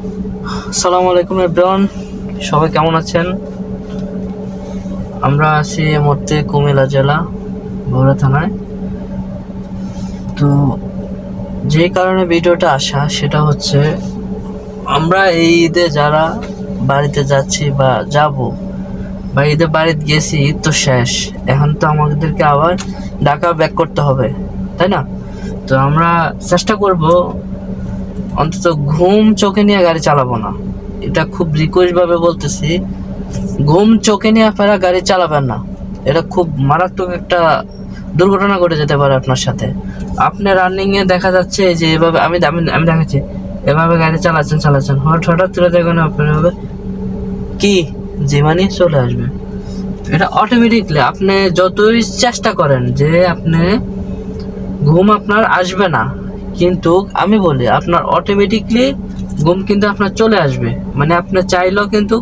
আসসালামু আলাইকুম এভরিওয়ান, সবাই কেমন আছেন? আমরা আছি এই মুহূর্তে কুমিল্লা জেলা বগুড়া থানায়। তো যে কারণে ভিডিওটা আসা সেটা হচ্ছে, আমরা এই ঈদে যারা বাড়িতে যাচ্ছি বা যাব, বা ঈদে বাড়িতে গেছি, ঈদ তো শেষ, এখন তো আমাদেরকে আবার ঢাকা ব্যাক করতে হবে, তাই না? তো আমরা চেষ্টা করব অন্তত ঘুম চোখে নিয়ে গাড়ি চালাবো না। এটা খুব রিকোয়েস্ট ভাবে বলতেছি, ঘুম চোখে নিয়ে আপনারা গাড়ি চালাবেন না। এটা খুব মারাত্মক একটা দুর্ঘটনা ঘটে যেতে পারে আপনার সাথে। আপনি রানিং এ দেখা যাচ্ছে যে এভাবে আমি আমি আমি দেখাচ্ছি, এভাবে গাড়ি চালাচ্ছেন হঠাৎ করে দেখবেন আপনার হবে কি যে মানে চলে আসবে। এটা অটোমেটিকলি আপনি যতই চেষ্টা করেন যে আপনি ঘুম আপনার আসবে না, কিন্তু আমি বলি আপনার অটোমেটিকলি ঘুম কিন্তু আপনার চলে আসবে। মানে আপনি চাইলেও কিন্তু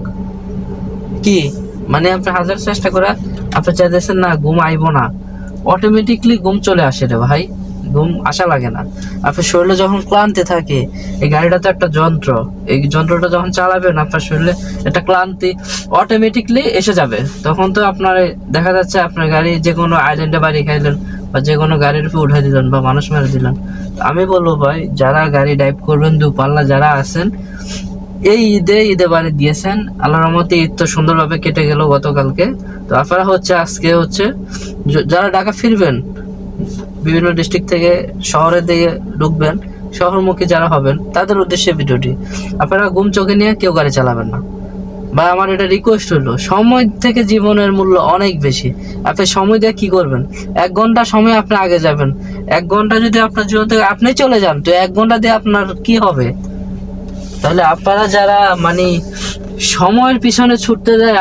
কি মানে আপনি হাজার চেষ্টা করে আপনি চাইতেছেন না ঘুম আইব না, অটোমেটিকলি ঘুম চলে আসে রে ভাই। ঘুম আসা লাগে না। আপনার শরীরে যখন ক্লান্তি থাকে, এই গাড়িটা তো একটা যন্ত্র, এই যন্ত্রটা যখন চালাবেন আপনার শরীরে একটা ক্লান্তি অটোমেটিকলি এসে যাবে। তখন তো আপনার দেখা যাচ্ছে আপনার গাড়ি যে কোনো আইল্যান্ডে বাড়ি খাইলেন বা যে কোনো গাড়ির উপর উঠাই দিলেন বা মানুষ মেরে দিলেন। আমি বলবো ভাই, যারা গাড়ি ড্রাইভ করবেন দুপাল্লা যারা আছেন, এই ঈদে বাড়ি দিয়েছেন, আল্লাহর রহমতে ঈদ তো সুন্দরভাবে কেটে গেল গতকালকে। তো আপনারা হচ্ছে আজকে হচ্ছে যারা ঢাকা ফিরবেন, বিভিন্ন ডিস্ট্রিক্ট থেকে শহরের দিকে ঢুকবেন, শহরমুখী যারা হবেন তাদের উদ্দেশ্যে ভিডিওটি। আপনারা ঘুম চোখে নিয়ে কেউ গাড়ি চালাবেন না। বা আমার এটা রিকোয়েস্ট হলো, সময় থেকে জীবনের মূল্য অনেক বেশি। আপনি সময় দিয়ে কি করবেন? 1 ঘন্টা সময় আপনি আগে যাবেন, 1 ঘন্টা যদি আপনার জীবন থেকে আপনি চলে যান, তো 1 ঘন্টা দিয়ে আপনার কি হবে? তাহলে আপনারা যারা মানে সময়ের পিছনে ছুটতে যায়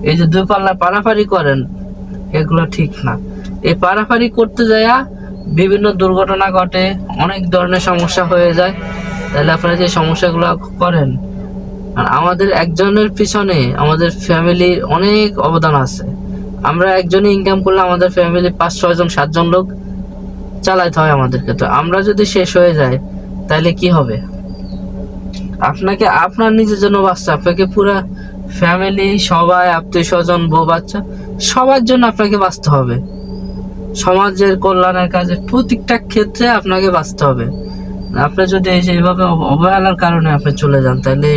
এই যে দুই পাল্লা পারাপারি করেন, এগুলো ঠিক না। এই পারাপারি করতে যায় বিভিন্ন দুর্ঘটনা ঘটে, অনেক ধরনের সমস্যা হয়ে যায়। তাহলে আপনারা যে সমস্যাগুলো করেন, আর আমাদের একজনের পিছনে আমাদের ফ্যামিলির অনেক অবদান আছে। আমরা একজনই ইনকাম করলে আমাদের ফ্যামিলি 5-6 জন 7 জন লোক চালাইতে হয় আমাদেরকে। তো আমরা যদি শেষ হয়ে যাই তাহলে কি হবে? আপনাকে আপনার নিজের জন্য বাঁচতে, আপনাকে পুরা ফ্যামিলি, সবাই, আত্মীয় স্বজন, বউ বাচ্চা, সবার জন্য আপনাকে বাঁচতে হবে। সমাজের কল্যাণের কাজে প্রত্যেকটা ক্ষেত্রে আপনাকে বাঁচতে হবে। আপনি যদি এইভাবে অবহেলার কারণে আপনি চলে যান, তাহলে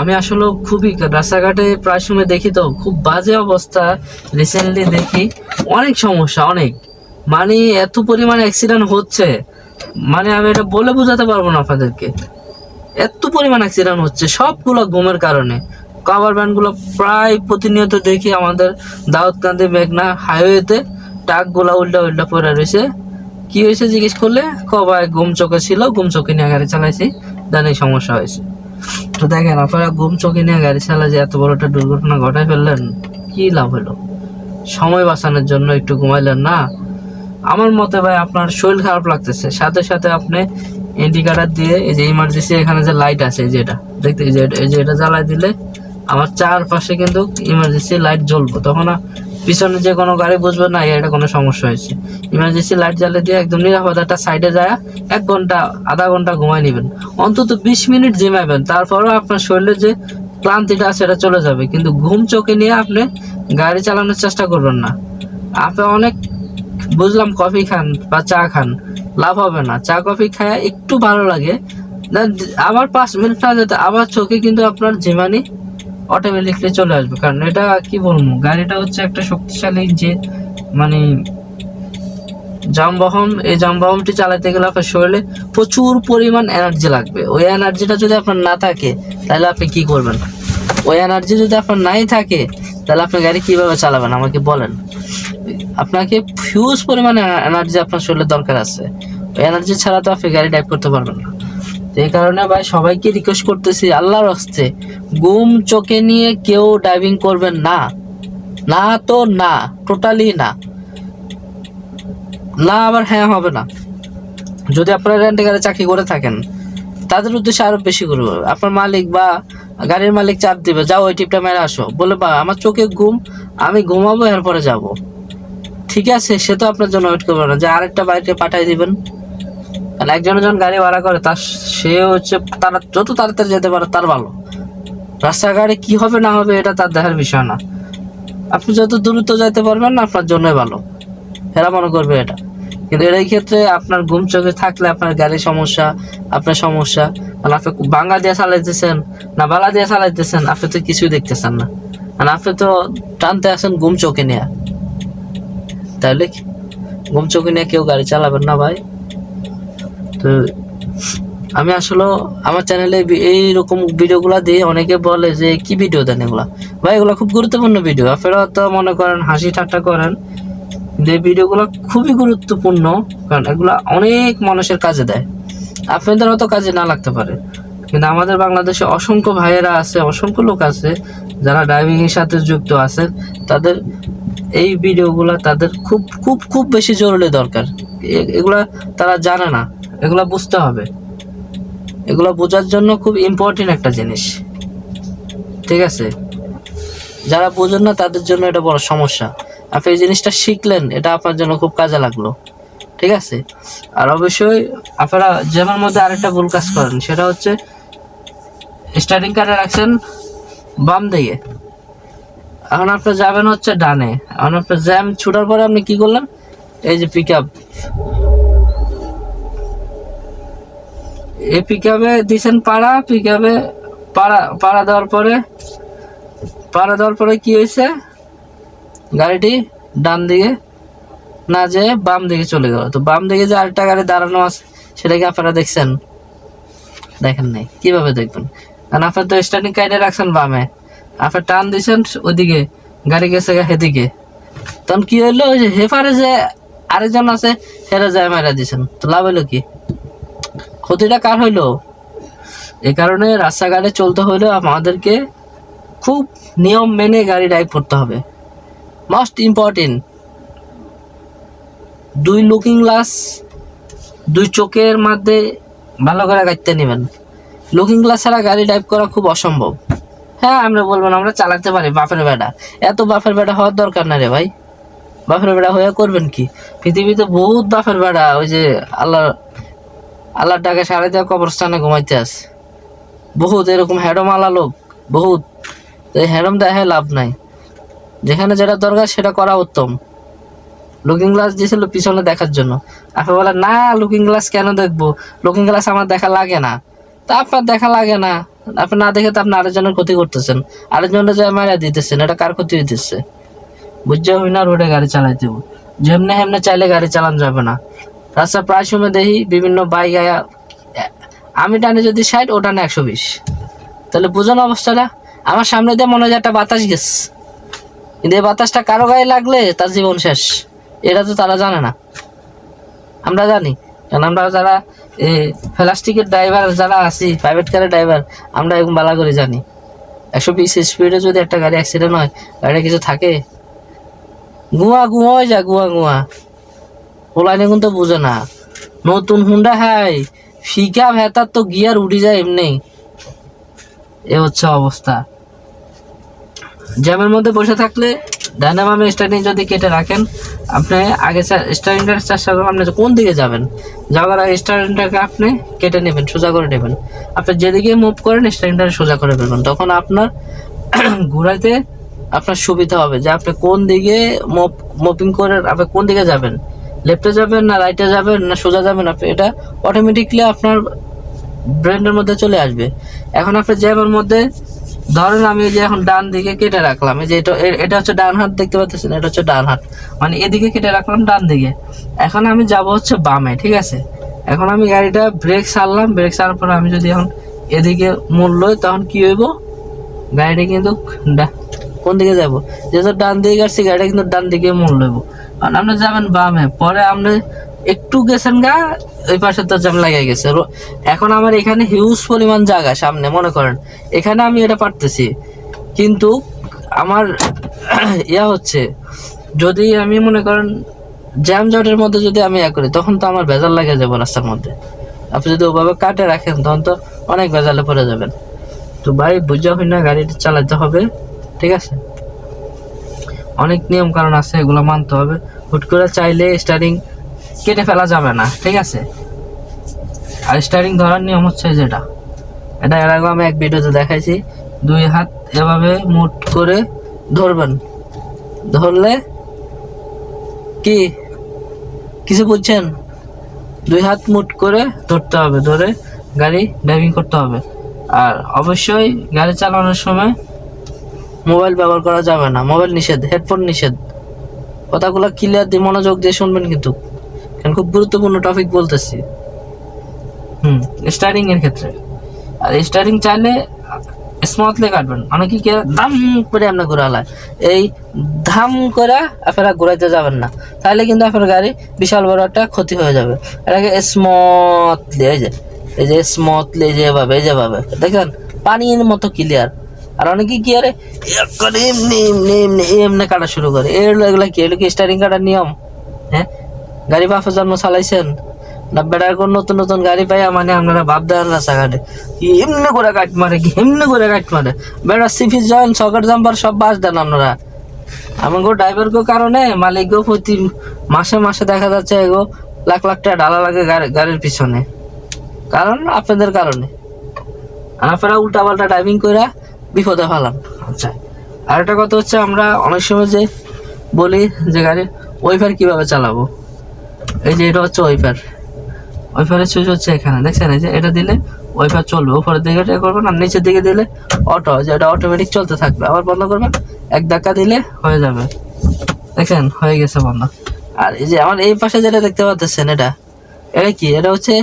আমি আসলে খুবই রাস্তাঘাটে প্রায় সময় দেখি, তো খুব বাজে অবস্থা। রিসেন্টলি দেখি অনেক সমস্যা, অনেক মানে এত পরিমাণে অ্যাক্সিডেন্ট হচ্ছে, মানে আমি এটা বলে বোঝাতে পারবো না আপনাদেরকে। এত পরিমাণ অ্যাক্সিডেন্ট হচ্ছে সবগুলো ঘুমের কারণে। কাভার ভ্যানগুলো প্রায় প্রতিনিয়ত দেখি আমাদের দাউদকান্দি মেঘনা হাইওয়েতে, ট্রাকগুলো উল্টা পড়ে রয়েছে। কি হয়েছে জিজ্ঞেস করলে কবাই ঘুম চোখে ছিল, ঘুম চোখে নিয়ে গাড়ি চালাইছি, দেন এই সমস্যা হয়েছে। তো দেখেন আপনারা ঘুম চোখে নিয়ে গাড়ি চালা যে এত বড় একটা দুর্ঘটনা ঘটাই ফেললেন, কি লাভ হলো? সময় বাঁচানোর জন্য একটু ঘুমাইলেন না? আমার মতে ভাই আপনার শরীর খারাপ লাগতেছে, সাথে সাথে আপনি ইন্ডিকেটর দিয়ে এই যে ইমার্জেন্সি এখানে যে লাইট আছে, এই যে এটা দেখতে, এই যে এটা জ্বালাই দিলে আমার চারপাশে কিন্তু ইমার্জেন্সি লাইট জ্বলবো। তখন পিছনে যে কোনো গাড়ি বুঝবে না এটা কোনো সমস্যা হয়েছে। ইমার্জেন্সি লাইট জ্বালিয়ে দিয়ে একদম নিরাপদ একটা সাইডে যায় 1 ঘন্টা আধা ঘন্টা ঘুমাই নেবেন, অন্তত 20 মিনিট জিমাইবেন। তারপরেও আপনার শরীরে যে ক্লান্তিটা আছে এটা চলে যাবে, কিন্তু ঘুম চোখে নিয়ে আপনি গাড়ি চালানোর চেষ্টা করবেন না। আপনি অনেক বুঝলাম কফি খান বা চা খান, লাভ হবে না। চা কফি খায় একটু ভালো লাগে, আবার 5 মিনিট না যেতে আবার চোখে কিন্তু আপনার ঝিমানি অটোমেটিকলি চলে আসবে। কারণ এটা কি বলবো, গাড়িটা হচ্ছে একটা শক্তিশালী যে মানে যানবাহন। এই যানবাহনটি চালাতে গেলে আপনার শরীরে প্রচুর পরিমাণ এনার্জি লাগবে। ওই এনার্জিটা যদি আপনার না থাকে তাহলে আপনি কি করবেন? ওই এনার্জি যদি আপনার নাই থাকে তাহলে আপনি গাড়ি কিভাবে চালাবেন আমাকে বলেন। আপনাকে হিউজ পরিমাণে এনার্জি আপনার শরীরে দরকার আছে, ওই এনার্জি ছাড়া তো আপনি গাড়ি ড্রাইভ করতে পারবেন না। এই কারণে ভাই সবাইকে রিকোয়েস্ট করতেছি, আল্লাহর হস্তে ঘুম চোখে নিয়ে কেউ ড্রাইভিং করবেন না। না তো না, টোটালি না। না আবার হ্যাঁ হবে না। যদি আপনারা রেন্টে গাড়ি চাকরি করে থাকেন তাদের উদ্দেশ্যে আরো বেশি করবো। আপনার মালিক বা গাড়ির মালিক চাপ দিবে, যাও ওই টিপটা মেরে আসো, বলে বা আমার চোখে ঘুম, আমি ঘুমাবো এরপরে যাব। ঠিক আছে, সে তো আপনার জন্য ওয়েট করবে না যে আরেকটা বাইকে পাঠাই দিবেন। কারণ একজন গাড়ি ভাড়া করে সে হচ্ছে তারা যত তাড়াতাড়ি যেতে পারে তার ভালো। রাস্তাঘাটে কি হবে না হবে এটা তার দেখার বিষয় না। আপনি যত দ্রুত যেতে পারবেন না আপনার জন্যই ভালো, এরা মনে করবে এটা। কিন্তু এর এই ক্ষেত্রে আপনার ঘুম চোখে থাকলে আপনার গাড়ির সমস্যা, আপনার সমস্যা। কারণ আপনি বাঙ্গা দিয়ে চালাইতেছেন না বালা দিয়ে চালাইতেছেন, আপনি তো কিছুই দেখতেছেন না। আর আপনি তো টানতে আসেন ঘুম চোখে নিয়ে, তাহলে ঘুম চোখে নিয়ে কেউ গাড়ি চালাবেন না ভাই। তো আমি আসলে আমার চ্যানেলে এইরকম ভিডিওগুলো দিয়ে অনেকে বলে যে কি ভিডিও দেন এগুলা। ভাই এগুলো খুব গুরুত্বপূর্ণ ভিডিও। আপনারা তো মনে করেন হাসি ঠাট্টা করেন, কিন্তু এই ভিডিওগুলো খুবই গুরুত্বপূর্ণ, কারণ এগুলা অনেক মানুষের কাজে দেয়। আপনাদের হয়তো কাজে না লাগতে পারে, কিন্তু আমাদের বাংলাদেশে অসংখ্য ভাইয়েরা আছে, অসংখ্য লোক আছে যারা ড্রাইভিং এর সাথে যুক্ত আছে, তাদের এই ভিডিওগুলা তাদের খুব খুব খুব বেশি জরুরি দরকার। এগুলা তারা জানে না, এগুলা বুঝতে হবে। এগুলো বোঝার জন্য খুব ইম্পর্টেন্ট একটা জিনিস, ঠিক আছে? যারা বোঝেন না তাদের জন্য এটা বড় সমস্যা। আপনি এই জিনিসটা শিখলেন, এটা আপনার জন্য খুব কাজে লাগলো, ঠিক আছে? আর অবশ্যই আপনারা জ্যামের মধ্যে আরেকটা ভুল কাজ করেন, সেটা হচ্ছে স্টার্টিং কারে রাখছেন বাম দিকে, এখন আপনি যাবেন হচ্ছে ডানে। এখন আপনার জ্যাম ছুটার পরে আপনি কি করলেন, এই যে পিক আপ, এই পিক আপে দিচ্ছেন পাড়া, পিক আপে পাড়া দেওয়ার পরে কি হয়েছে, গাড়িটি ডান দিকে না যেয়ে বাম দিকে চলে গেল। তো বাম দিকে যে আরেকটা গাড়ি দাঁড়ানো আছে সেটা কি আপনারা দেখছেন? দেখেন নাই, কিভাবে দেখবেন? কারণ আপনার তো স্টার্টিং কাইটে রাখছেন বামে, আপনার টান দিচ্ছেন ওইদিকে, গাড়ি গেছে সেদিকে। তখন কি হইলো, ওই যে হেফারে যে আরেকজন আছে হেরে যায় মারা দিচ্ছেন, তো লাভ হইলো কি? ক্ষতিটা কার হইলো? এই কারণে রাস্তাঘাটে চলতে হইলে আমাদেরকে খুব নিয়ম মেনে গাড়ি ড্রাইভ করতে হবে। মোস্ট ইম্পর্টেন্ট, 2 লুকিং গ্লাস, 2 চোখের মধ্যে ভালো করে গাড়িতে নেবেন। লুকিং গ্লাস ছাড়া গাড়ি ড্রাইভ করা খুব অসম্ভব। হ্যাঁ, আমরা বলবো না আমরা চালাতে পারি, বাপের বেটা। এত বাপের বেটা হওয়ার দরকার না রে ভাই। বাপের বেটা হয়ে করবেন কি? পৃথিবীতে বহুত বাপের বেটা ওই যে আল্লাহর ডাকে সাড়ে দেওয়া কবরস্থানে ঘুমাইতে আছে, বহুত এরকম হ্যাডম আলা লোক, বহুত। এই হ্যাডম দেখে লাভ নাই, যেখানে যেটা দরকার সেটা করা উত্তম। লুকিং গ্লাস দিয়েছিল পিছনে দেখার জন্য, আপনি বলেন না লুকিং গ্লাস কেন দেখবো, লুকিং গ্লাস আমার দেখা লাগে না। তা আপনার দেখা লাগে না, আপনি না দেখে তো আপনি আরেকজনের ক্ষতি করতেছেন, আরেকজনের যে মারা দিতেছেন, এটা কার ক্ষতি হইতেছে? বুঝতে হই না রোডে গাড়ি চালাইতে, যেমনে হেমনে চাইলে গাড়ি চালানো যাবে না। রাস্তা প্রায় সময় দেখি বিভিন্ন বাইক আয়া, আমি টানে যদি 60, ও টানে 120, তাহলে বুঝুন অবস্থাটা। আমার সামনে দিয়ে মনে হয় একটা বাতাস গেছে, কিন্তু এই বাতাসটা কারো গায়ে লাগলে তার জীবন শেষ। এটা তো তারা জানে না, আমরা জানি। কারণ আমরা যারা প্লাস্টিকের ড্রাইভার যারা আছি, প্রাইভেট কারের ড্রাইভার, আমরা এরকম বালা করে জানি 120 স্পিডে যদি একটা গাড়ি অ্যাক্সিডেন্ট হয়, গাড়িটা কিছু থাকে? গুয়া হয়ে যায়, গুয়া ওলাইনে কিন্তু বুঝে না। নতুন হুন্ডা হাই ফিকা ভেতার তো গিয়ার উঠে যায় এমনি, এ হচ্ছে অবস্থা। জ্যামের মধ্যে বসে থাকলে ডাইনা বামে স্টার্টিং যদি কেটে রাখেন, আপনি আগে স্টার্টিংটার চেষ্টা করবেন আপনি কোন দিকে যাবেন, যাওয়ার আগে স্টার্টিংটাকে আপনি কেটে নেবেন, সোজা করে নেবেন। আপনি যেদিকে মুভ করেন স্টার্টিংটাকে সোজা করে ফেলবেন, তখন আপনার ঘোরাইতে আপনার সুবিধা হবে যে আপনি কোন দিকে মুভিং করে, আপনি কোন দিকে যাবেন, লেফটে যাবেন না রাইটে যাবেন না সোজা যাবেন, আপনি এটা অটোমেটিকলি আপনার ব্রেনের মধ্যে চলে আসবে। এখন আপনি জ্যামের মধ্যে ধরেন আমি যে এখন ডান দিকে কেটে রাখলাম, এই যে এটা হচ্ছে ডান হাত, দেখতে পাচ্ছেন এটা হচ্ছে ডান হাত, মানে এদিকে কেটে রাখলাম ডান দিকে। এখন আমি যাব হচ্ছে বামে, ঠিক আছে? এখন আমি গাড়িটা ব্রেক ছাড়লাম, ব্রেক ছাড়ার পর আমি যদি এখন এদিকে মোড় লই, তখন কি হইব, গাড়িটা কিন্তু কোন দিকে যাব, যেহেতু ডান দিকে আসছি গাড়িটা কিন্তু ডান দিকে মোড় লইব। কারণ আপনি যাবেন বামে, পরে আপনি একটু গেছেন গা, ওই পাশে তো জ্যাম লাগিয়ে গেছে। এখন আমার এখানে হিউজ পরিমাণ জায়গা সামনে, মনে করেন এখানে আমি এটা পারতেছি, কিন্তু আমার হচ্ছে যদি আমি মনে করেন জ্যাম জটের মধ্যে যদি আমি করি, তখন তো আমার ভেজাল লাগে যাবো রাস্তার মধ্যে। আপনি যদি ওভাবে কাটে রাখেন তখন তো অনেক ভেজালে পড়ে যাবেন। তো ভাই বুঝা হই না গাড়িটা চালাতে হবে, ঠিক আছে? অনেক নিয়ম কারণ আছে, এগুলো মানতে হবে। হুট করে চাইলে স্টারিং কেটে ফেলা যাবে না, ঠিক আছে? আর স্টারিং ধরার নিয়ম হচ্ছে যেটা, এটা এর আগে আমি এক ভিডিওতে দেখাইছি। 2 হাত এভাবে মুঠ করে ধরবেন, ধরলে কি কিছু বুঝছেন? 2 হাত মুঠ করে ধরতে হবে, ধরে গাড়ি ড্রাইভিং করতে হবে। আর অবশ্যই গাড়ি চালানোর সময় মোবাইল ব্যবহার করা যাবে না, মোবাইল নিষেধ, হেডফোন নিষেধ। কথাগুলো ক্লিয়ার দিয়ে মনোযোগ দিয়ে শুনবেন কিন্তু, কারণ খুব গুরুত্বপূর্ণ টপিক বলতেছি। স্টারিং এর ক্ষেত্রে, আর স্টারিং চাইলে স্মুথলি কাটবেন, অনেকে কি ধাম করে আপনার ঘোরালায়, এই ধাম করে আপনারা ঘোরাইতে যাবেন না, তাহলে কিন্তু আপনার গাড়ি বিশাল বড় একটা ক্ষতি হয়ে যাবে। এটাকে স্মুথলি, এই যে স্মুথলি যেভাবে যেভাবে দেখেন পানির মতো ক্লিয়ার। আর অনেকে কি আরে এমনি এমনি এমনি এমনি কাটা শুরু করে, এগুলো কি, এগুলো কি স্টারিং কাটার নিয়ম? হ্যাঁ, গাড়ি বাপের জন্ম চালাইছেন না? বেড়ার কোন নতুন নতুন গাড়ি পাইয়া মানে আপনারা ভাব দেন রাস্তাঘাটে এমনি করে কাট মারে, কি এমনি করে কাট মারে, বেড়ার সিফি জয়েন সকেট জাম্পার সব বাস দেন আপনারা। আমাকে ড্রাইভারকে কারণে মালিকও প্রতি মাসে মাসে দেখা যাচ্ছে এগো লাখ লাখ টাকা ঢালা লাগে গাড়ির পিছনে, কারণ আপনাদের কারণে। আর আপনারা উল্টা পাল্টা ড্রাইভিং করে বিপদে ফেলান। আচ্ছা, আর একটা কথা হচ্ছে, আমরা অনেক সময় যে বলি যে গাড়ির ওয়াইফার কিভাবে চালাবো, এই যে এটা হচ্ছে ওয়াইফার, ওয়াইফারের সুইচ হচ্ছে এখানে, দেখছেন? এই যে এটা দিলে ওয়াইফার চলবে, উপরের দিকে এটা করবেন, আর নিচের দিকে দিলে অটো, যে এটা অটোমেটিক চলতে থাকবে। আবার বন্ধ করবেন, এক ধাক্কা দিলে হয়ে যাবে, দেখছেন? হয়ে গেছে বন্ধ। আর এই যে আমার এই পাশে যেটা দেখতে পাচ্ছেন, এটা কি, এটা হচ্ছে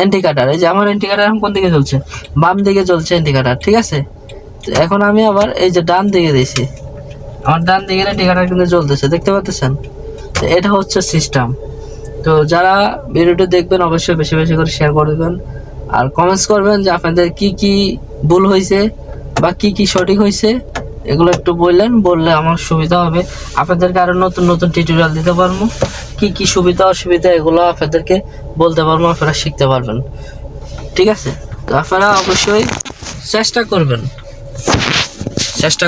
ইন্ডিকেটর। এই যে আমার ইন্ডিকেটর এখন কোন দিকে চলছে? বাম দিকে চলছে ইন্ডিকেটর, ঠিক আছে? তো এখন আমি আবার এই যে ডান দিকে দিয়েছি, আমার ডান দিকে ইন্ডিকেটর কিন্তু জ্বলতেছে, দেখতে পাচ্ছেন? তো এটা হচ্ছে সিস্টেম। তো যারা ভিডিওটি দেখবেন অবশ্যই বেশি বেশি করে শেয়ার করে দেবেন, আর কমেন্টস করবেন যে আপনাদের কি কি ভুল হয়েছে বা কি কি সঠিক হয়েছে, এগুলো একটু বললে আমার সুবিধা হবে। আপনাদেরকে আরো নতুন নতুন টিউটোরিয়াল দিতে পারবো, কি কি সুবিধা অসুবিধা এগুলো আপনাদেরকে বলতে পারবো, আপনারা শিখতে পারবেন, ঠিক আছে? তো আপনারা অবশ্যই চেষ্টা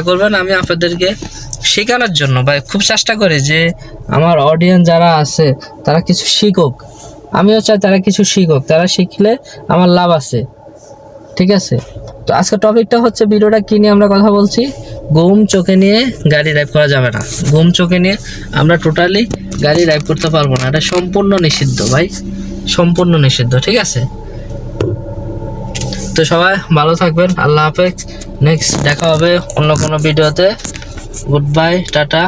করবেন আমি আপনাদেরকে শেখানোর জন্য, বা খুব চেষ্টা করি যে আমার অডিয়েন্স যারা আছে তারা কিছু শিখুক, আমিও চাই তারা কিছু শিখুক, তারা শিখলে আমার লাভ আছে, ঠিক আছে? তো আজকে টপিকটা হচ্ছে, ভিডিওটা কি নিয়ে আমরা কথা বলছি, ঘুম চোখে নিয়ে গাড়ি ড্রাইভ করা যাবে না। ঘুম চোখে নিয়ে আমরা টোটালি গাড়ি ড্রাইভ করতে পারবো না, এটা সম্পূর্ণ নিষিদ্ধ ভাই, সম্পূর্ণ নিষিদ্ধ, ঠিক আছে? তো সবাই ভালো থাকবেন, আল্লাহ হাফেজ, নেক্সট দেখা হবে অন্য কোনো ভিডিওতে। Good bye, tata.